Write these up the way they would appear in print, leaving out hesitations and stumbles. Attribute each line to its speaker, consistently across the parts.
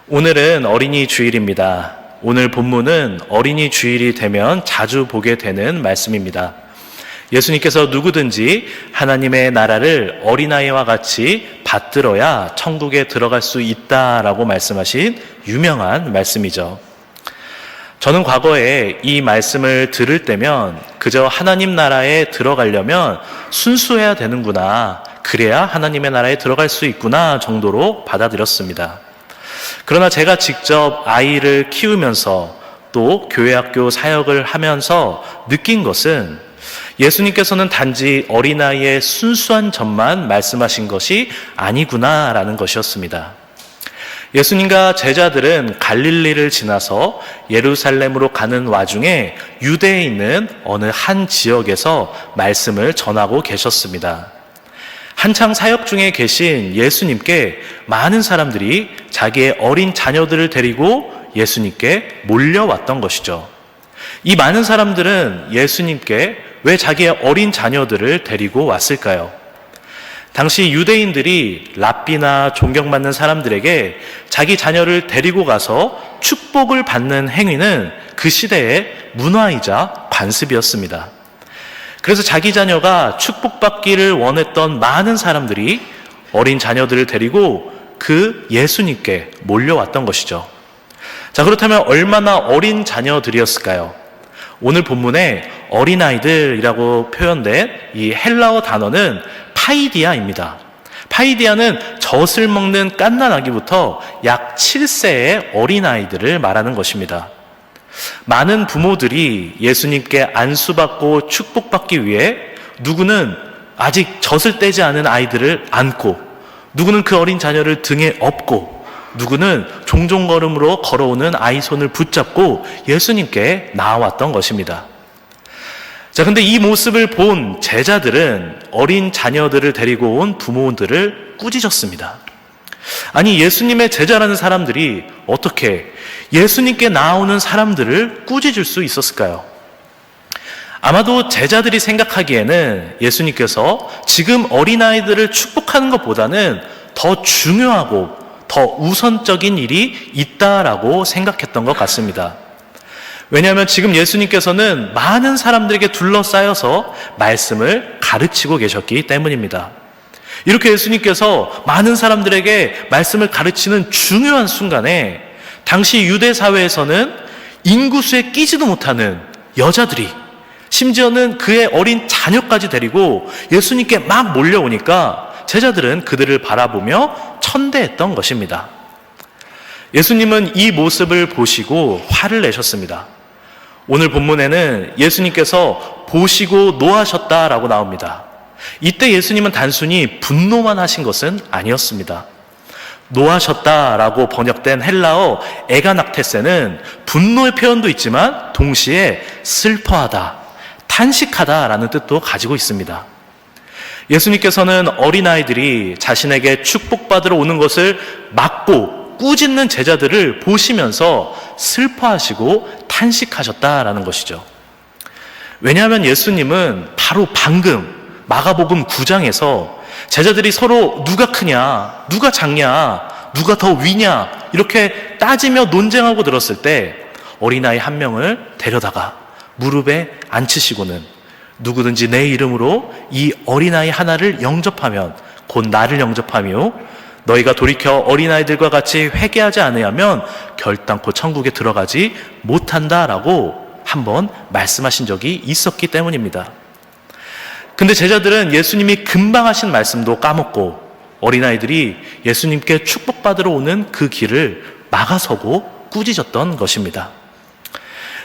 Speaker 1: 오늘은 어린이 주일입니다. 오늘 본문은 어린이 주일이 되면 자주 보게 되는 말씀입니다. 예수님께서 누구든지 하나님의 나라를 어린아이와 같이 받들어야 천국에 들어갈 수 있다라고 말씀하신 유명한 말씀이죠. 저는 과거에 이 말씀을 들을 때면 그저 하나님 나라에 들어가려면 순수해야 되는구나, 그래야 하나님의 나라에 들어갈 수 있구나 정도로 받아들였습니다. 그러나 제가 직접 아이를 키우면서 또 교회학교 사역을 하면서 느낀 것은 예수님께서는 단지 어린아이의 순수한 점만 말씀하신 것이 아니구나라는 것이었습니다. 예수님과 제자들은 갈릴리를 지나서 예루살렘으로 가는 와중에 유대에 있는 어느 한 지역에서 말씀을 전하고 계셨습니다. 한창 사역 중에 계신 예수님께 많은 사람들이 자기의 어린 자녀들을 데리고 예수님께 몰려왔던 것이죠. 이 많은 사람들은 예수님께 왜 자기의 어린 자녀들을 데리고 왔을까요? 당시 유대인들이 랍비나 존경받는 사람들에게 자기 자녀를 데리고 가서 축복을 받는 행위는 그 시대의 문화이자 관습이었습니다. 그래서 자기 자녀가 축복받기를 원했던 많은 사람들이 어린 자녀들을 데리고 그 예수님께 몰려왔던 것이죠. 자, 그렇다면 얼마나 어린 자녀들이었을까요? 오늘 본문에 어린아이들이라고 표현된 이 헬라어 단어는 파이디아입니다. 파이디아는 젖을 먹는 갓난아기부터 약 7세의 어린아이들을 말하는 것입니다. 많은 부모들이 예수님께 안수받고 축복받기 위해 누구는 아직 젖을 떼지 않은 아이들을 안고, 누구는 그 어린 자녀를 등에 업고, 누구는 종종걸음으로 걸어오는 아이 손을 붙잡고 예수님께 나아왔던 것입니다. 자, 근데 이 모습을 본 제자들은 어린 자녀들을 데리고 온 부모들을 꾸짖었습니다. 아니, 예수님의 제자라는 사람들이 어떻게 예수님께 나오는 사람들을 꾸짖을 수 있었을까요? 아마도 제자들이 생각하기에는 예수님께서 지금 어린아이들을 축복하는 것보다는 더 중요하고 더 우선적인 일이 있다라고 생각했던 것 같습니다. 왜냐하면 지금 예수님께서는 많은 사람들에게 둘러싸여서 말씀을 가르치고 계셨기 때문입니다. 이렇게 예수님께서 많은 사람들에게 말씀을 가르치는 중요한 순간에 당시 유대 사회에서는 인구수에 끼지도 못하는 여자들이, 심지어는 그의 어린 자녀까지 데리고 예수님께 막 몰려오니까 제자들은 그들을 바라보며 천대했던 것입니다. 예수님은 이 모습을 보시고 화를 내셨습니다. 오늘 본문에는 예수님께서 보시고 노하셨다라고 나옵니다. 이때 예수님은 단순히 분노만 하신 것은 아니었습니다. 노하셨다라고 번역된 헬라어 에가낙테세는 분노의 표현도 있지만 동시에 슬퍼하다, 탄식하다라는 뜻도 가지고 있습니다. 예수님께서는 어린아이들이 자신에게 축복받으러 오는 것을 막고 꾸짖는 제자들을 보시면서 슬퍼하시고 탄식하셨다라는 것이죠. 왜냐하면 예수님은 바로 방금 마가복음 9장에서 제자들이 서로 누가 크냐, 누가 작냐, 누가 더 위냐 이렇게 따지며 논쟁하고 들었을 때 어린아이 한 명을 데려다가 무릎에 앉히시고는 누구든지 내 이름으로 이 어린아이 하나를 영접하면 곧 나를 영접하며 너희가 돌이켜 어린아이들과 같이 회개하지 않으면 결단코 천국에 들어가지 못한다라고 한번 말씀하신 적이 있었기 때문입니다. 근데 제자들은 예수님이 금방 하신 말씀도 까먹고 어린아이들이 예수님께 축복받으러 오는 그 길을 막아서고 꾸짖었던 것입니다.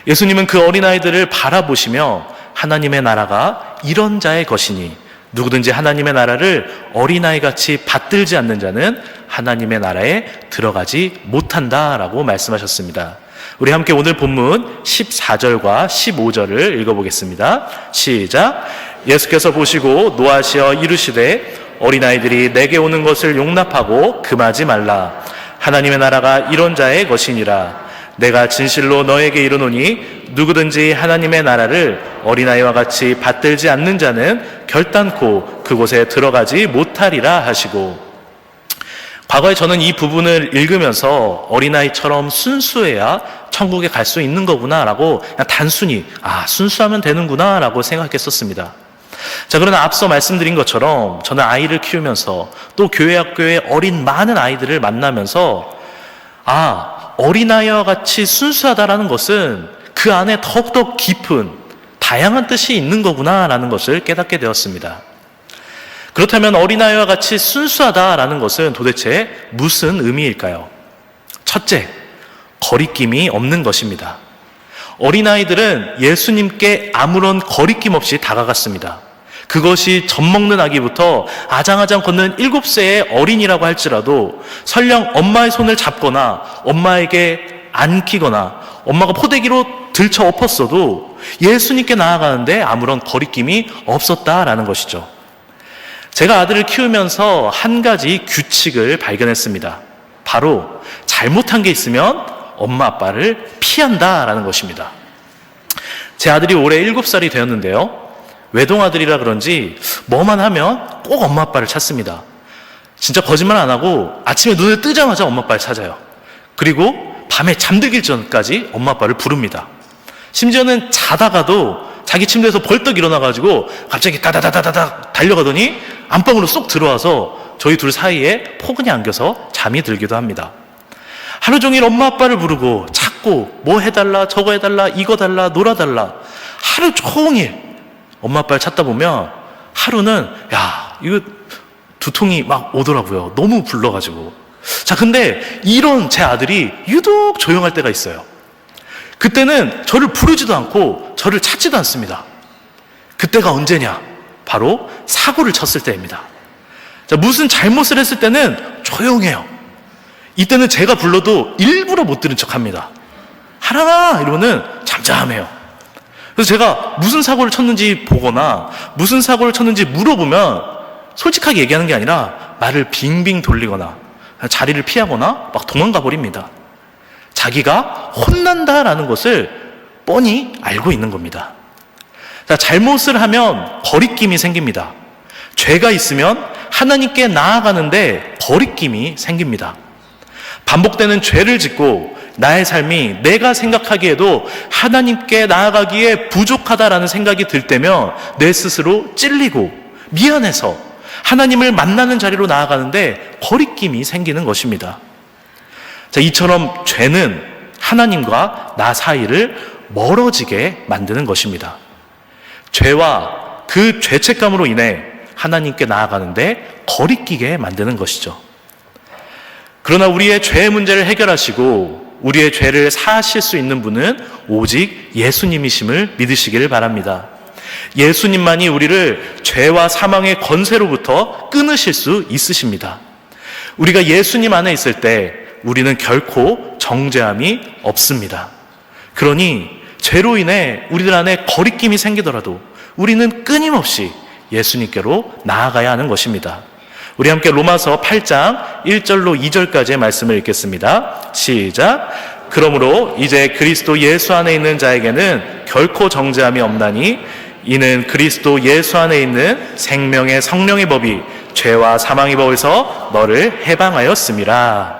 Speaker 1: 예수님은 그 어린아이들을 바라보시며 하나님의 나라가 이런 자의 것이니 누구든지 하나님의 나라를 어린아이같이 받들지 않는 자는 하나님의 나라에 들어가지 못한다라고 말씀하셨습니다. 우리 함께 오늘 본문 14절과 15절을 읽어보겠습니다. 시작. 예수께서 보시고 노하시어 이르시되 어린아이들이 내게 오는 것을 용납하고 금하지 말라. 하나님의 나라가 이런 자의 것이니라. 내가 진실로 너에게 이르노니 누구든지 하나님의 나라를 어린아이와 같이 받들지 않는 자는 결단코 그곳에 들어가지 못하리라 하시고, 과거에 저는 이 부분을 읽으면서 어린아이처럼 순수해야 천국에 갈 수 있는 거구나라고 그냥 단순히 순수하면 되는구나라고 생각했었습니다. 자, 그러나 앞서 말씀드린 것처럼 저는 아이를 키우면서 또 교회 학교에 어린 많은 아이들을 만나면서 어린아이와 같이 순수하다라는 것은 그 안에 더욱더 깊은 다양한 뜻이 있는 거구나라는 것을 깨닫게 되었습니다. 그렇다면 어린아이와 같이 순수하다라는 것은 도대체 무슨 의미일까요? 첫째, 거리낌이 없는 것입니다. 어린아이들은 예수님께 아무런 거리낌 없이 다가갔습니다. 그것이 젖먹는 아기부터 아장아장 걷는 7세의 어린이라고 할지라도 설령 엄마의 손을 잡거나 엄마에게 안기거나 엄마가 포대기로 들쳐 엎었어도 예수님께 나아가는데 아무런 거리낌이 없었다라는 것이죠. 제가 아들을 키우면서 한 가지 규칙을 발견했습니다. 바로 잘못한 게 있으면 엄마 아빠를 피한다라는 것입니다. 제 아들이 올해 7살이 되었는데요. 외동아들이라 그런지 뭐만 하면 꼭 엄마 아빠를 찾습니다. 진짜 거짓말 안 하고 아침에 눈을 뜨자마자 엄마 아빠를 찾아요. 그리고 밤에 잠들기 전까지 엄마 아빠를 부릅니다. 심지어는 자다가도 자기 침대에서 벌떡 일어나가지고 갑자기 다다다다다닥 달려가더니 안방으로 쏙 들어와서 저희 둘 사이에 포근히 안겨서 잠이 들기도 합니다. 하루 종일 엄마 아빠를 부르고 찾고 뭐 해달라 저거 해달라 이거 달라 놀아달라 하루 종일 엄마 아빠를 찾다 보면 하루는 이거 두통이 막 오더라고요. 너무 불러가지고. 자, 근데 이런 제 아들이 유독 조용할 때가 있어요. 그때는 저를 부르지도 않고 저를 찾지도 않습니다. 그때가 언제냐? 바로 사고를 쳤을 때입니다. 자, 무슨 잘못을 했을 때는 조용해요. 이때는 제가 불러도 일부러 못 들은 척합니다. 하랑아 이러면은 잠잠해요. 그래서 제가 무슨 사고를 쳤는지 보거나 무슨 사고를 쳤는지 물어보면 솔직하게 얘기하는 게 아니라 말을 빙빙 돌리거나 자리를 피하거나 막 도망가 버립니다. 자기가 혼난다라는 것을 뻔히 알고 있는 겁니다. 자, 잘못을 하면 거리낌이 생깁니다. 죄가 있으면 하나님께 나아가는데 거리낌이 생깁니다. 반복되는 죄를 짓고 나의 삶이 내가 생각하기에도 하나님께 나아가기에 부족하다라는 생각이 들 때면 내 스스로 찔리고 미안해서 하나님을 만나는 자리로 나아가는데 거리낌이 생기는 것입니다. 자, 이처럼 죄는 하나님과 나 사이를 멀어지게 만드는 것입니다. 죄와 그 죄책감으로 인해 하나님께 나아가는데 거리끼게 만드는 것이죠. 그러나 우리의 죄의 문제를 해결하시고 우리의 죄를 사하실 수 있는 분은 오직 예수님이심을 믿으시기를 바랍니다. 예수님만이 우리를 죄와 사망의 권세로부터 끊으실 수 있으십니다. 우리가 예수님 안에 있을 때 우리는 결코 정죄함이 없습니다. 그러니 죄로 인해 우리들 안에 거리낌이 생기더라도 우리는 끊임없이 예수님께로 나아가야 하는 것입니다. 우리 함께 로마서 8장 1절로 2절까지의 말씀을 읽겠습니다. 시작. 그러므로 이제 그리스도 예수 안에 있는 자에게는 결코 정죄함이 없나니 이는 그리스도 예수 안에 있는 생명의 성령의 법이 죄와 사망의 법에서 너를 해방하였음이라.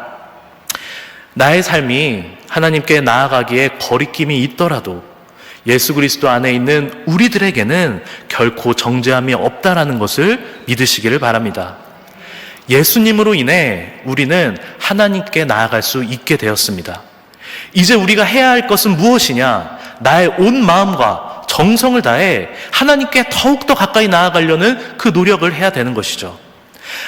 Speaker 1: 나의 삶이 하나님께 나아가기에 거리낌이 있더라도 예수 그리스도 안에 있는 우리들에게는 결코 정죄함이 없다라는 것을 믿으시기를 바랍니다. 예수님으로 인해 우리는 하나님께 나아갈 수 있게 되었습니다. 이제 우리가 해야 할 것은 무엇이냐? 나의 온 마음과 정성을 다해 하나님께 더욱더 가까이 나아가려는 그 노력을 해야 되는 것이죠.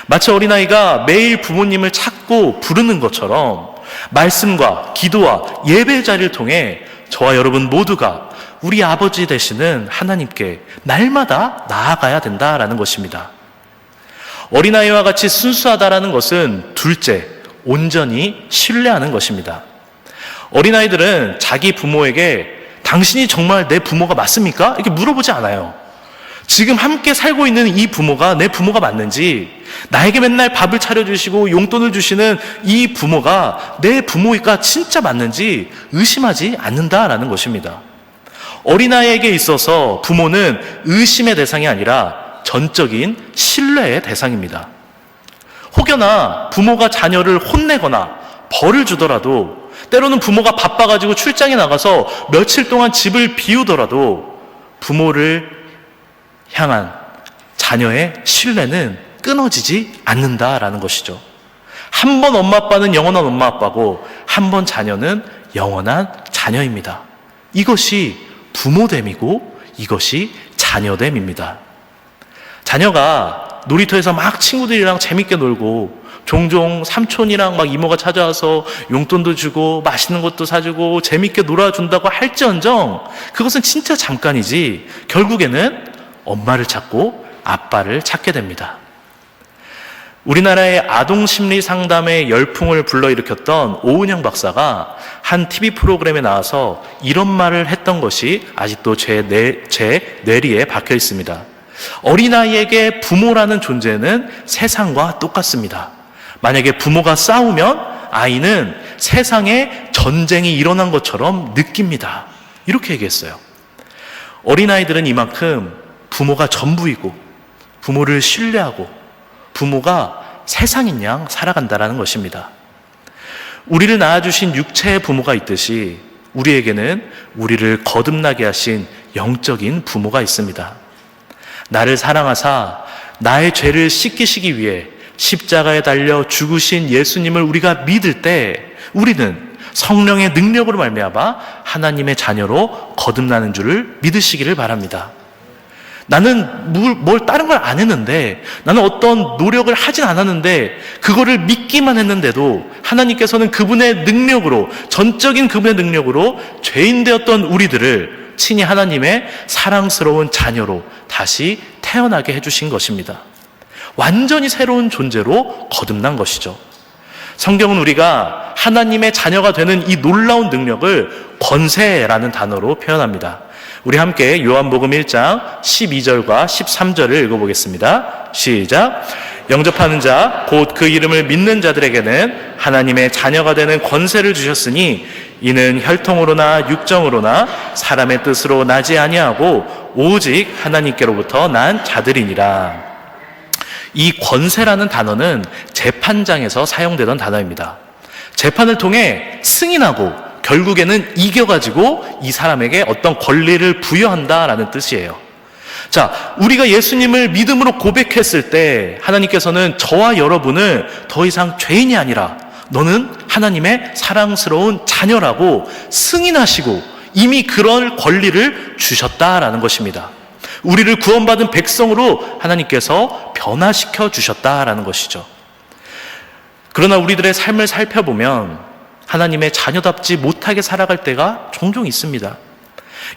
Speaker 1: 마치 어린아이가 매일 부모님을 찾고 부르는 것처럼 말씀과 기도와 예배의 자리를 통해 저와 여러분 모두가 우리 아버지 되시는 하나님께 날마다 나아가야 된다라는 것입니다. 어린아이와 같이 순수하다라는 것은 둘째, 온전히 신뢰하는 것입니다. 어린아이들은 자기 부모에게 당신이 정말 내 부모가 맞습니까? 이렇게 물어보지 않아요. 지금 함께 살고 있는 이 부모가 내 부모가 맞는지, 나에게 맨날 밥을 차려주시고 용돈을 주시는 이 부모가 내 부모가 진짜 맞는지 의심하지 않는다라는 것입니다. 어린아이에게 있어서 부모는 의심의 대상이 아니라 전적인 신뢰의 대상입니다. 혹여나 부모가 자녀를 혼내거나 벌을 주더라도, 때로는 부모가 바빠가지고 출장에 나가서 며칠 동안 집을 비우더라도 부모를 향한 자녀의 신뢰는 끊어지지 않는다라는 것이죠. 한 번 엄마 아빠는 영원한 엄마 아빠고 한 번 자녀는 영원한 자녀입니다. 이것이 부모됨이고 이것이 자녀됨입니다. 자녀가 놀이터에서 막 친구들이랑 재밌게 놀고 종종 삼촌이랑 막 이모가 찾아와서 용돈도 주고 맛있는 것도 사주고 재밌게 놀아준다고 할지언정 그것은 진짜 잠깐이지 결국에는 엄마를 찾고 아빠를 찾게 됩니다. 우리나라의 아동심리 상담의 열풍을 불러일으켰던 오은영 박사가 한 TV 프로그램에 나와서 이런 말을 했던 것이 아직도 제 뇌리에 박혀 있습니다. 어린아이에게 부모라는 존재는 세상과 똑같습니다. 만약에 부모가 싸우면 아이는 세상에 전쟁이 일어난 것처럼 느낍니다. 이렇게 얘기했어요. 어린아이들은 이만큼 부모가 전부이고 부모를 신뢰하고 부모가 세상인 양 살아간다는 것입니다. 우리를 낳아주신 육체의 부모가 있듯이 우리에게는 우리를 거듭나게 하신 영적인 부모가 있습니다. 나를 사랑하사 나의 죄를 씻기시기 위해 십자가에 달려 죽으신 예수님을 우리가 믿을 때 우리는 성령의 능력으로 말미암아 하나님의 자녀로 거듭나는 줄을 믿으시기를 바랍니다. 나는 뭘 다른 걸 안 했는데, 나는 어떤 노력을 하진 않았는데 그거를 믿기만 했는데도 하나님께서는 그분의 능력으로, 전적인 그분의 능력으로 죄인 되었던 우리들을 친히 하나님의 사랑스러운 자녀로 다시 태어나게 해주신 것입니다. 완전히 새로운 존재로 거듭난 것이죠. 성경은 우리가 하나님의 자녀가 되는 이 놀라운 능력을 권세라는 단어로 표현합니다. 우리 함께 요한복음 1장 12절과 13절을 읽어보겠습니다. 시작. 영접하는 자 곧 그 이름을 믿는 자들에게는 하나님의 자녀가 되는 권세를 주셨으니 이는 혈통으로나 육정으로나 사람의 뜻으로 나지 아니하고 오직 하나님께로부터 난 자들이니라. 이 권세라는 단어는 재판장에서 사용되던 단어입니다. 재판을 통해 승인하고 결국에는 이겨가지고 이 사람에게 어떤 권리를 부여한다라는 뜻이에요. 자, 우리가 예수님을 믿음으로 고백했을 때 하나님께서는 저와 여러분을 더 이상 죄인이 아니라 너는 하나님의 사랑스러운 자녀라고 승인하시고 이미 그런 권리를 주셨다라는 것입니다. 우리를 구원받은 백성으로 하나님께서 변화시켜 주셨다라는 것이죠. 그러나 우리들의 삶을 살펴보면 하나님의 자녀답지 못하게 살아갈 때가 종종 있습니다.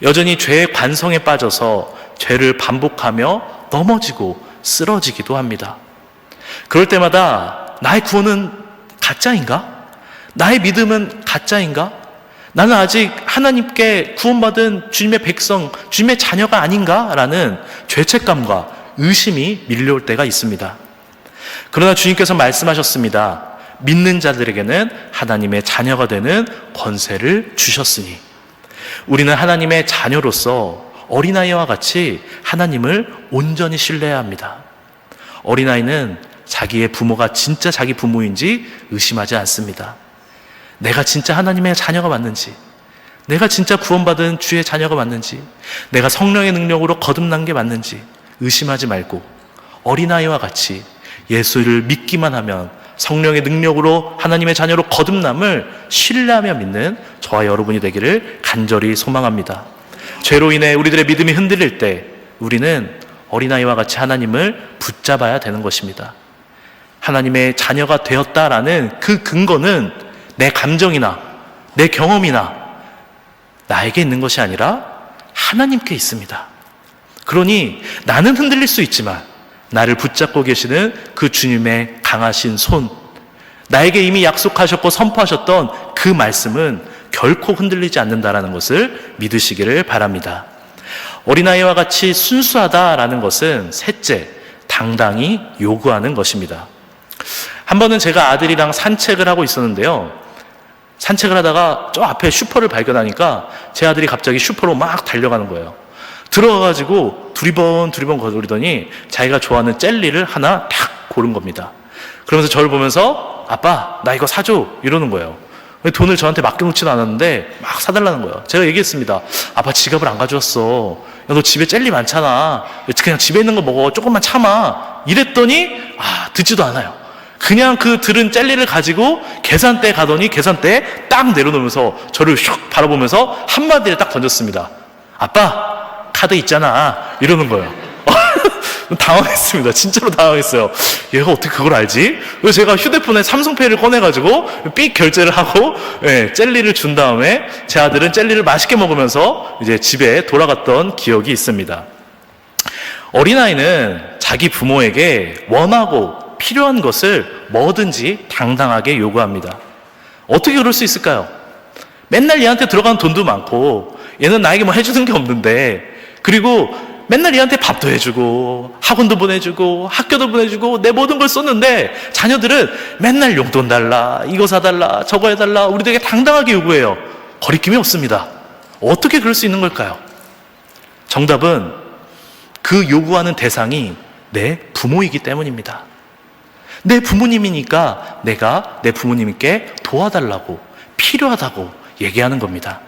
Speaker 1: 여전히 죄의 관성에 빠져서 죄를 반복하며 넘어지고 쓰러지기도 합니다. 그럴 때마다 나의 구원은 가짜인가? 나의 믿음은 가짜인가? 나는 아직 하나님께 구원받은 주님의 백성, 주님의 자녀가 아닌가? 라는 죄책감과 의심이 밀려올 때가 있습니다. 그러나 주님께서 말씀하셨습니다. 믿는 자들에게는 하나님의 자녀가 되는 권세를 주셨으니 우리는 하나님의 자녀로서 어린아이와 같이 하나님을 온전히 신뢰해야 합니다. 어린아이는 자기의 부모가 진짜 자기 부모인지 의심하지 않습니다. 내가 진짜 하나님의 자녀가 맞는지, 내가 진짜 구원받은 주의 자녀가 맞는지, 내가 성령의 능력으로 거듭난 게 맞는지 의심하지 말고 어린아이와 같이 예수를 믿기만 하면 성령의 능력으로 하나님의 자녀로 거듭남을 신뢰하며 믿는 저와 여러분이 되기를 간절히 소망합니다. 죄로 인해 우리들의 믿음이 흔들릴 때 우리는 어린아이와 같이 하나님을 붙잡아야 되는 것입니다. 하나님의 자녀가 되었다라는 그 근거는 내 감정이나 내 경험이나 나에게 있는 것이 아니라 하나님께 있습니다. 그러니 나는 흔들릴 수 있지만 나를 붙잡고 계시는 그 주님의 강하신 손, 나에게 이미 약속하셨고 선포하셨던 그 말씀은 결코 흔들리지 않는다라는 것을 믿으시기를 바랍니다. 어린아이와 같이 순수하다라는 것은 셋째, 당당히 요구하는 것입니다. 한 번은 제가 아들이랑 산책을 하고 있었는데요. 산책을 하다가 저 앞에 슈퍼를 발견하니까 제 아들이 갑자기 슈퍼로 막 달려가는 거예요. 들어가가지고 두리번 거리더니 자기가 좋아하는 젤리를 하나 탁 고른 겁니다. 그러면서 저를 보면서 아빠, 나 이거 사줘. 이러는 거예요. 돈을 저한테 맡겨놓지는 않았는데 막 사달라는 거예요. 제가 얘기했습니다. 아빠 지갑을 안 가져왔어. 야, 너 집에 젤리 많잖아. 그냥 집에 있는 거 먹어. 조금만 참아. 이랬더니 듣지도 않아요. 그냥 그 들은 젤리를 가지고 계산대에 가더니 계산대에 딱 내려놓으면서 저를 슉 바라보면서 한마디를 딱 던졌습니다. 아빠, 카드 있잖아. 이러는 거예요. 당황했습니다. 진짜로 당황했어요. 얘가 어떻게 그걸 알지? 그래서 제가 휴대폰에 삼성페이를 꺼내가지고 삑 결제를 하고 젤리를 준 다음에 제 아들은 젤리를 맛있게 먹으면서 이제 집에 돌아갔던 기억이 있습니다. 어린아이는 자기 부모에게 원하고 필요한 것을 뭐든지 당당하게 요구합니다. 어떻게 그럴 수 있을까요? 맨날 얘한테 들어가는 돈도 많고 얘는 나에게 뭐 해주는 게 없는데, 그리고 맨날 얘한테 밥도 해주고 학원도 보내주고 학교도 보내주고 내 모든 걸 쏟는데 자녀들은 맨날 용돈 달라, 이거 사달라, 저거 해달라 우리들에게 당당하게 요구해요. 거리낌이 없습니다. 어떻게 그럴 수 있는 걸까요? 정답은 그 요구하는 대상이 내 부모이기 때문입니다. 내 부모님이니까 내가 내 부모님께 도와달라고, 필요하다고 얘기하는 겁니다.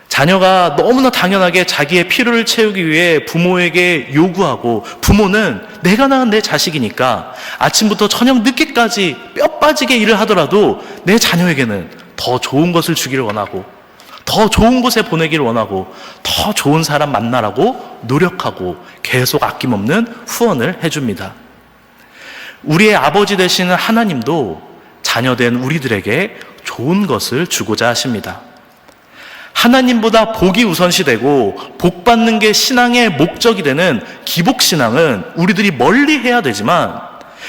Speaker 1: 자녀가 너무나 당연하게 자기의 필요를 채우기 위해 부모에게 요구하고, 부모는 내가 낳은 내 자식이니까 아침부터 저녁 늦게까지 뼈 빠지게 일을 하더라도 내 자녀에게는 더 좋은 것을 주기를 원하고, 더 좋은 곳에 보내기를 원하고, 더 좋은 사람 만나라고 노력하고 계속 아낌없는 후원을 해줍니다. 우리의 아버지 되시는 하나님도 자녀된 우리들에게 좋은 것을 주고자 하십니다. 하나님보다 복이 우선시되고 복 받는 게 신앙의 목적이 되는 기복신앙은 우리들이 멀리 해야 되지만,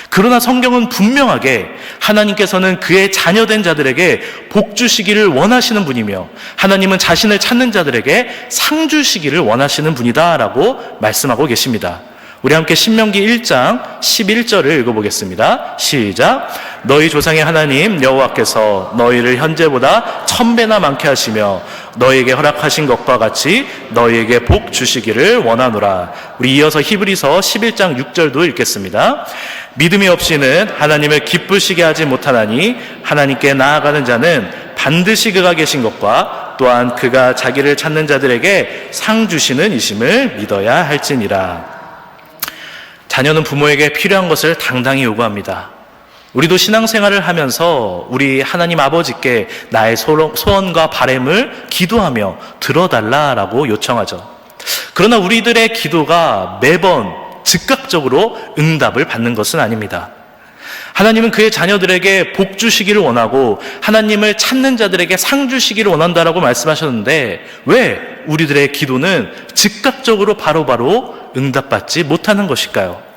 Speaker 1: 그러나 성경은 분명하게 하나님께서는 그의 자녀된 자들에게 복 주시기를 원하시는 분이며 하나님은 자신을 찾는 자들에게 상 주시기를 원하시는 분이다라고 말씀하고 계십니다. 우리 함께 신명기 1장 11절을 읽어보겠습니다. 시작. 너희 조상의 하나님 여호와께서 너희를 현재보다 1000배나 많게 하시며 너희에게 허락하신 것과 같이 너희에게 복 주시기를 원하노라. 우리 이어서 히브리서 11장 6절도 읽겠습니다. 믿음이 없이는 하나님을 기쁘시게 하지 못하나니 하나님께 나아가는 자는 반드시 그가 계신 것과 또한 그가 자기를 찾는 자들에게 상 주시는 이심을 믿어야 할지니라. 자녀는 부모에게 필요한 것을 당당히 요구합니다. 우리도 신앙생활을 하면서 우리 하나님 아버지께 나의 소원과 바람을 기도하며 들어달라라고 요청하죠. 그러나 우리들의 기도가 매번 즉각적으로 응답을 받는 것은 아닙니다. 하나님은 그의 자녀들에게 복 주시기를 원하고 하나님을 찾는 자들에게 상 주시기를 원한다라고 말씀하셨는데, 왜 우리들의 기도는 즉각적으로 바로바로 응답받지 못하는 것일까요?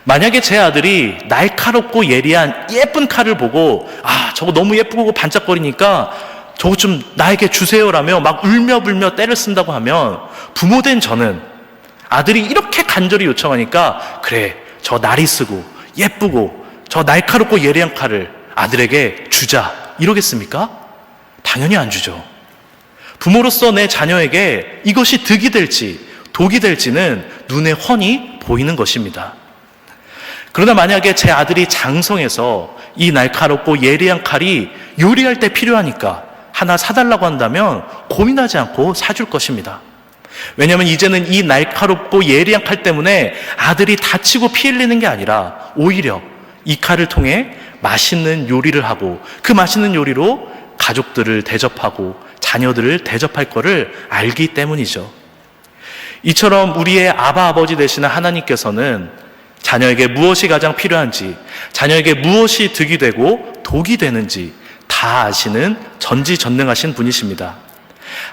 Speaker 1: 만약에 제 아들이 날카롭고 예리한 예쁜 칼을 보고 저거 너무 예쁘고 반짝거리니까 저거 좀 나에게 주세요라며 막 울며불며 때를 쓴다고 하면, 부모된 저는 아들이 이렇게 간절히 요청하니까 그래, 저 날이 쓰고 예쁘고 저 날카롭고 예리한 칼을 아들에게 주자 이러겠습니까? 당연히 안 주죠. 부모로서 내 자녀에게 이것이 득이 될지 독이 될지는 눈에 훤히 보이는 것입니다. 그러나 만약에 제 아들이 장성해서 이 날카롭고 예리한 칼이 요리할 때 필요하니까 하나 사달라고 한다면 고민하지 않고 사줄 것입니다. 왜냐하면 이제는 이 날카롭고 예리한 칼 때문에 아들이 다치고 피 흘리는 게 아니라 오히려 이 칼을 통해 맛있는 요리를 하고 그 맛있는 요리로 가족들을 대접하고 자녀들을 대접할 거를 알기 때문이죠. 이처럼 우리의 아버지 되시는 하나님께서는 자녀에게 무엇이 가장 필요한지, 자녀에게 무엇이 득이 되고 독이 되는지 다 아시는 전지전능하신 분이십니다.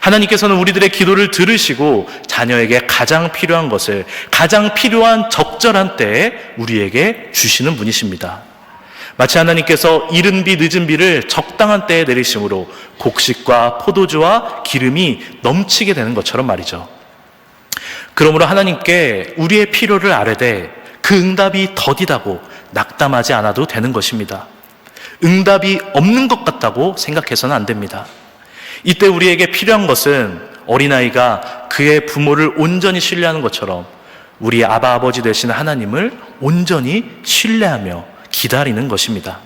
Speaker 1: 하나님께서는 우리들의 기도를 들으시고 자녀에게 가장 필요한 것을 가장 필요한 적절한 때에 우리에게 주시는 분이십니다. 마치 하나님께서 이른 비 늦은 비를 적당한 때에 내리심으로 곡식과 포도주와 기름이 넘치게 되는 것처럼 말이죠. 그러므로 하나님께 우리의 필요를 아뢰되 그 응답이 더디다고 낙담하지 않아도 되는 것입니다. 응답이 없는 것 같다고 생각해서는 안 됩니다. 이때 우리에게 필요한 것은 어린아이가 그의 부모를 온전히 신뢰하는 것처럼 우리 아버지 되신 하나님을 온전히 신뢰하며 기다리는 것입니다.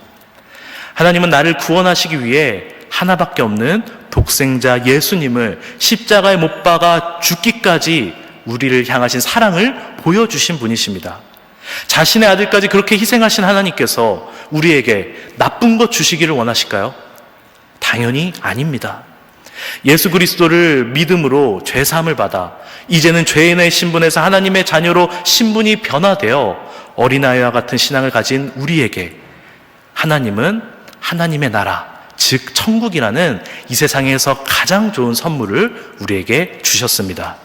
Speaker 1: 하나님은 나를 구원하시기 위해 하나밖에 없는 독생자 예수님을 십자가에 못 박아 죽기까지 우리를 향하신 사랑을 보여주신 분이십니다. 자신의 아들까지 그렇게 희생하신 하나님께서 우리에게 나쁜 것 주시기를 원하실까요? 당연히 아닙니다. 예수 그리스도를 믿음으로 죄사함을 받아 이제는 죄인의 신분에서 하나님의 자녀로 신분이 변화되어 어린아이와 같은 신앙을 가진 우리에게 하나님은 하나님의 나라, 즉 천국이라는 이 세상에서 가장 좋은 선물을 우리에게 주셨습니다.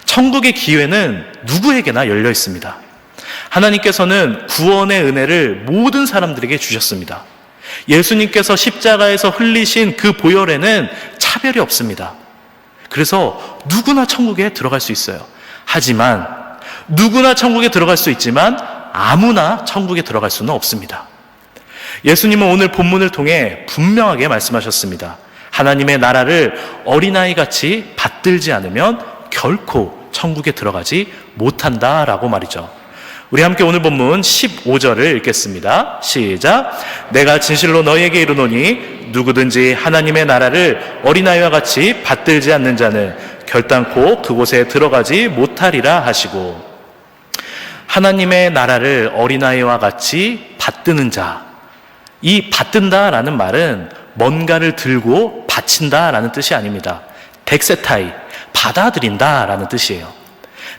Speaker 1: 천국의 기회는 누구에게나 열려 있습니다. 하나님께서는 구원의 은혜를 모든 사람들에게 주셨습니다. 예수님께서 십자가에서 흘리신 그 보혈에는 차별이 없습니다. 그래서 누구나 천국에 들어갈 수 있어요. 하지만 누구나 천국에 들어갈 수 있지만 아무나 천국에 들어갈 수는 없습니다. 예수님은 오늘 본문을 통해 분명하게 말씀하셨습니다. 하나님의 나라를 어린아이같이 받들지 않으면 결코 천국에 들어가지 못한다라고 말이죠. 우리 함께 오늘 본문 15절을 읽겠습니다. 시작. 내가 진실로 너희에게 이르노니 누구든지 하나님의 나라를 어린아이와 같이 받들지 않는 자는 결단코 그곳에 들어가지 못하리라 하시고, 하나님의 나라를 어린아이와 같이 받드는 자, 이 받든다라는 말은 뭔가를 들고 바친다라는 뜻이 아닙니다. 덱세타이, 받아들인다라는 뜻이에요.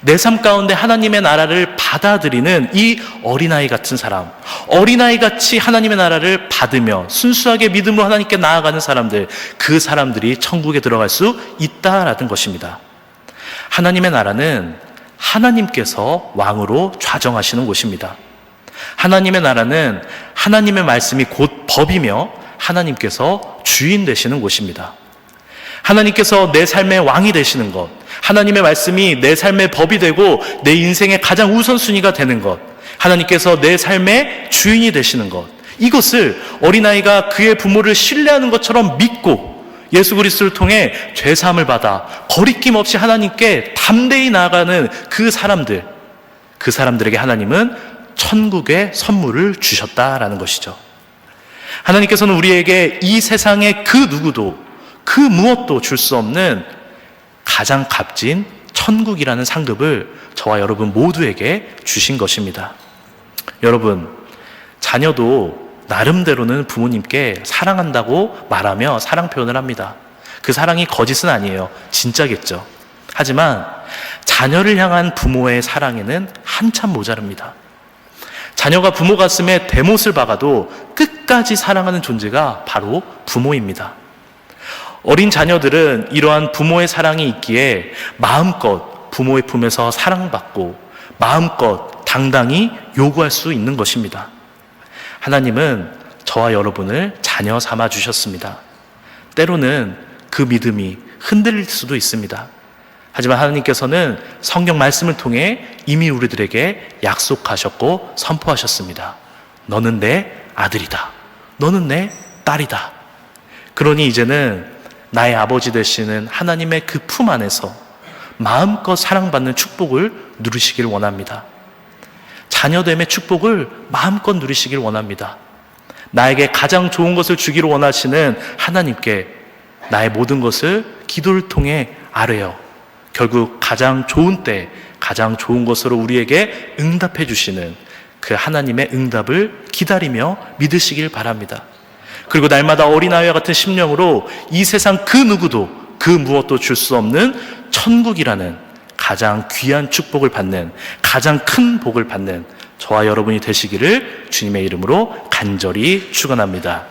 Speaker 1: 내 삶 가운데 하나님의 나라를 받아들이는 이 어린아이 같은 사람, 어린아이같이 하나님의 나라를 받으며 순수하게 믿음으로 하나님께 나아가는 사람들, 그 사람들이 천국에 들어갈 수 있다라는 것입니다. 하나님의 나라는 하나님께서 왕으로 좌정하시는 곳입니다. 하나님의 나라는 하나님의 말씀이 곧 법이며 하나님께서 주인 되시는 곳입니다. 하나님께서 내 삶의 왕이 되시는 것, 하나님의 말씀이 내 삶의 법이 되고 내 인생의 가장 우선순위가 되는 것, 하나님께서 내 삶의 주인이 되시는 것, 이것을 어린아이가 그의 부모를 신뢰하는 것처럼 믿고 예수 그리스도를 통해 죄사함을 받아 거리낌 없이 하나님께 담대히 나아가는 그 사람들에게 하나님은 천국의 선물을 주셨다라는 것이죠. 하나님께서는 우리에게 이 세상의 그 누구도 그 무엇도 줄 수 없는 가장 값진 천국이라는 상급을 저와 여러분 모두에게 주신 것입니다. 여러분, 자녀도 나름대로는 부모님께 사랑한다고 말하며 사랑 표현을 합니다. 그 사랑이 거짓은 아니에요. 진짜겠죠. 하지만 자녀를 향한 부모의 사랑에는 한참 모자릅니다. 자녀가 부모 가슴에 대못을 박아도 끝까지 사랑하는 존재가 바로 부모입니다. 어린 자녀들은 이러한 부모의 사랑이 있기에 마음껏 부모의 품에서 사랑받고 마음껏 당당히 요구할 수 있는 것입니다. 하나님은 저와 여러분을 자녀 삼아 주셨습니다. 때로는 그 믿음이 흔들릴 수도 있습니다. 하지만 하나님께서는 성경 말씀을 통해 이미 우리들에게 약속하셨고 선포하셨습니다. 너는 내 아들이다. 너는 내 딸이다. 그러니 이제는 나의 아버지 되시는 하나님의 그 품 안에서 마음껏 사랑받는 축복을 누리시길 원합니다. 자녀됨의 축복을 마음껏 누리시길 원합니다. 나에게 가장 좋은 것을 주기를 원하시는 하나님께 나의 모든 것을 기도를 통해 아뢰어 결국 가장 좋은 때 가장 좋은 것으로 우리에게 응답해 주시는 그 하나님의 응답을 기다리며 믿으시길 바랍니다. 그리고 날마다 어린아이와 같은 심령으로 이 세상 그 누구도 그 무엇도 줄 수 없는 천국이라는 가장 귀한 축복을 받는, 가장 큰 복을 받는 저와 여러분이 되시기를 주님의 이름으로 간절히 축원합니다.